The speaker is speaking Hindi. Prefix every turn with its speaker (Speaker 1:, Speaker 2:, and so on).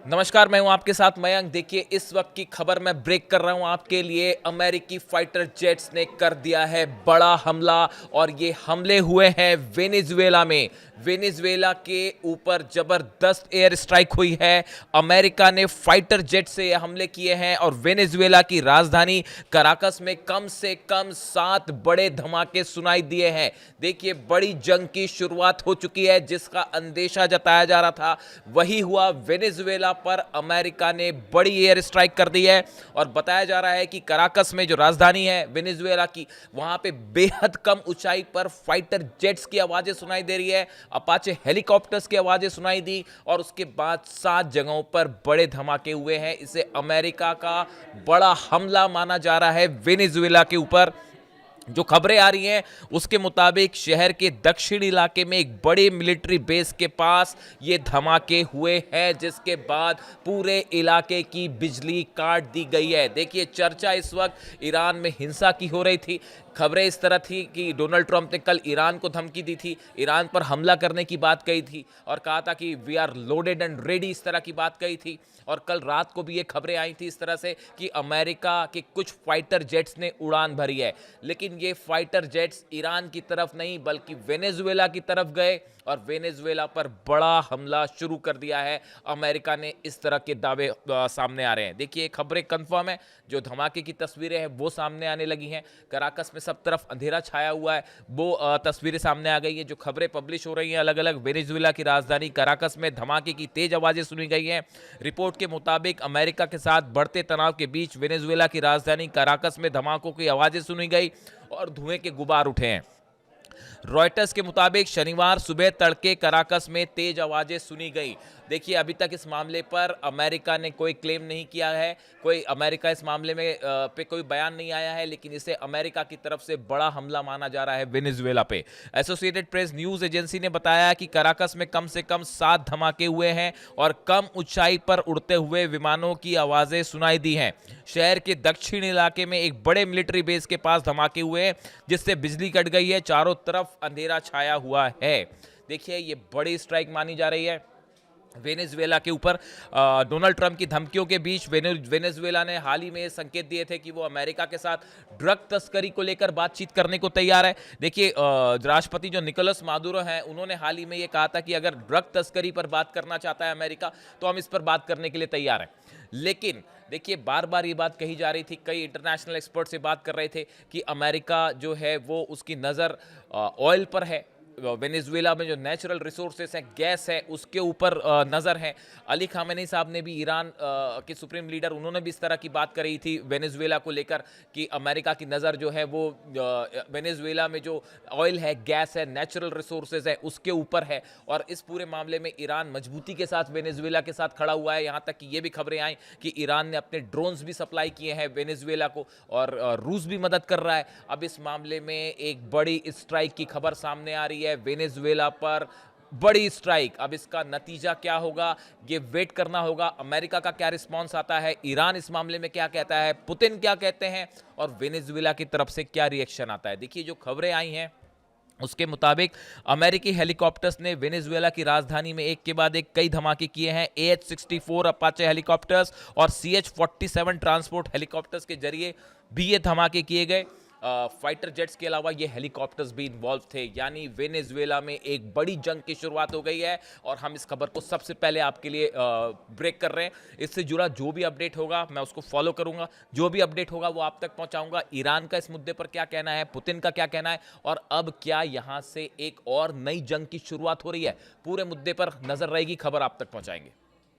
Speaker 1: नमस्कार, मैं हूं आपके साथ मयंक। देखिए, इस वक्त की खबर मैं ब्रेक कर रहा हूं आपके लिए। अमेरिकी फाइटर जेट्स ने कर दिया है बड़ा हमला और ये हमले हुए हैं वेनेजुएला में। वेनेजुएला के ऊपर जबरदस्त एयर स्ट्राइक हुई है। अमेरिका ने फाइटर जेट से ये हमले किए हैं और वेनेजुएला की राजधानी कराकस में कम से कम 7 बड़े धमाके सुनाई दिए हैं। देखिए, बड़ी जंग की शुरुआत हो चुकी है जिसका अंदेशा जताया जा रहा था, वही हुआ। वेनेजुएला पर अमेरिका ने बड़ी एयर स्ट्राइक कर दी है और बताया जा रहा है कि कराकस में जो राजधानी है वेनेजुएला की, वहां पे बेहद कम ऊंचाई पर फाइटर जेट्स की आवाजें सुनाई दे रही है, अपाचे हेलीकॉप्टर्स की आवाजें सुनाई दी और उसके बाद 7 जगहों पर बड़े धमाके हुए हैं। इसे अमेरिका का बड़ा हमला माना जा रहा है वेनेजुएला के ऊपर। जो खबरें आ रही हैं उसके मुताबिक शहर के दक्षिणी इलाके में एक बड़े मिलिट्री बेस के पास ये धमाके हुए हैं, जिसके बाद पूरे इलाके की बिजली काट दी गई है। देखिए, चर्चा इस वक्त ईरान में हिंसा की हो रही थी। खबरें इस तरह थी कि डोनाल्ड ट्रंप ने कल ईरान को धमकी दी थी, ईरान पर हमला करने की बात कही थी और कहा था कि we are loaded and ready, इस तरह की बात कही थी। और कल रात को भी ये खबरें आई थी इस तरह से कि अमेरिका के कुछ फाइटर जेट्स ने उड़ान भरी है, लेकिन ये फाइटर जेट्स ईरान की तरफ नहीं बल्कि वेनेजुएला की तरफ गए और वेनेजुएला पर बड़ा हमला शुरू कर दिया है। अमेरिका ने, इस तरह के दावे सामने आ रहे हैं। देखिए, खबरें कंफर्म है, जो धमाके की तस्वीरें हैं वो सामने आने लगी हैं। कराकस में सब तरफ अंधेरा छाया हुआ है, वो तस्वीरें सामने आ गई है। जो खबरें पब्लिश हो रही हैं अलग अलग, वेनेजुएला की राजधानी कराकस में धमाके की तेज आवाजें सुनी गई हैं। रिपोर्ट के मुताबिक अमेरिका के साथ बढ़ते तनाव के बीच वेनेजुएला की राजधानी कराकस में धमाकों की आवाजें सुनी गई और धुएं के गुबार उठे हैं। रॉयटर्स के मुताबिक शनिवार सुबह तड़के कराकस में तेज आवाजें सुनी गई। देखिए, अभी तक इस मामले पर अमेरिका ने कोई क्लेम नहीं किया है, कोई अमेरिका इस मामले में पे कोई बयान नहीं आया है, लेकिन इसे अमेरिका की तरफ से बड़ा हमला माना जा रहा है वेनेजुएला पे। एसोसिएटेड प्रेस न्यूज एजेंसी ने बताया कि कराकस में कम से कम 7 धमाके हुए हैं और कम ऊंचाई पर उड़ते हुए विमानों की आवाजें सुनाई दी हैं। शहर के दक्षिण इलाके में एक बड़े मिलिट्री बेस के पास धमाके हुए हैं, जिससे बिजली कट गई है, चारों तरफ अंधेरा छाया हुआ है। देखिए, ये बड़ी स्ट्राइक मानी जा रही है वेनेजुएला के ऊपर। डोनाल्ड ट्रंप की धमकियों के बीच वेनेजुएला ने हाल ही में संकेत दिए थे कि वो अमेरिका के साथ ड्रग तस्करी को लेकर बातचीत करने को तैयार है। देखिए, राष्ट्रपति जो निकोलस मादुरो हैं, उन्होंने हाल ही में ये कहा था कि अगर ड्रग तस्करी पर बात करना चाहता है अमेरिका, तो हम इस पर बात करने के लिए तैयार हैं। लेकिन देखिए, बार बार ये बात कही जा रही थी, कई इंटरनेशनल एक्सपर्ट से बात कर रहे थे कि अमेरिका जो है वो उसकी नज़र ऑयल पर है। वेनेजुएला में जो नेचुरल रिसोर्सेस हैं, गैस है, उसके ऊपर नज़र है। अली खामेनी साहब ने भी, ईरान के सुप्रीम लीडर, उन्होंने भी इस तरह की बात करी थी वेनेजुएला को लेकर कि अमेरिका की नज़र जो है वो वेनेजुएला में जो ऑयल है, गैस है, नेचुरल रिसोर्सेज है, उसके ऊपर है। और इस पूरे मामले में ईरान मजबूती के साथ वेनेजुएला के साथ खड़ा हुआ है। यहाँ तक कि ये भी खबरें आई कि ईरान ने अपने ड्रोन्स भी सप्लाई किए हैं वेनेजुएला को और रूस भी मदद कर रहा है। अब इस मामले में एक बड़ी स्ट्राइक की खबर सामने आ रही है वेनेजुएला पर, बड़ी स्ट्राइक। अब इसका नतीजा क्या होगा, ये वेट करना होगा। अमेरिका का क्या रिस्पांस आता है, ईरान इस मामले में क्या कहता है, पुतिन क्या कहते हैं और वेनेजुएला की तरफ से क्या रिएक्शन आता है। देखिए, जो खबरें आई हैं उसके मुताबिक अमेरिकी हेलीकॉप्टर्स ने वेनेजुएला की राजधानी में एक के बाद एक कई धमाके किए हैं। AH-64 अपाचे हेलीकॉप्टर्स और CH-47 ट्रांसपोर्ट हेलीकॉप्टर्स के जरिए भी ये धमाके किए गए। फाइटर जेट्स के अलावा ये हेलीकॉप्टर्स भी इन्वॉल्व थे, यानी वेनेजुएला में एक बड़ी जंग की शुरुआत हो गई है और हम इस खबर को सबसे पहले आपके लिए ब्रेक कर रहे हैं। इससे जुड़ा जो भी अपडेट होगा मैं उसको फॉलो करूंगा, जो भी अपडेट होगा वो आप तक पहुंचाऊंगा। ईरान का इस मुद्दे पर क्या कहना है, पुतिन का क्या कहना है और अब क्या यहां से एक और नई जंग की शुरुआत हो रही है, पूरे मुद्दे पर नजर रहेगी, खबर आप तक पहुंचाएंगे।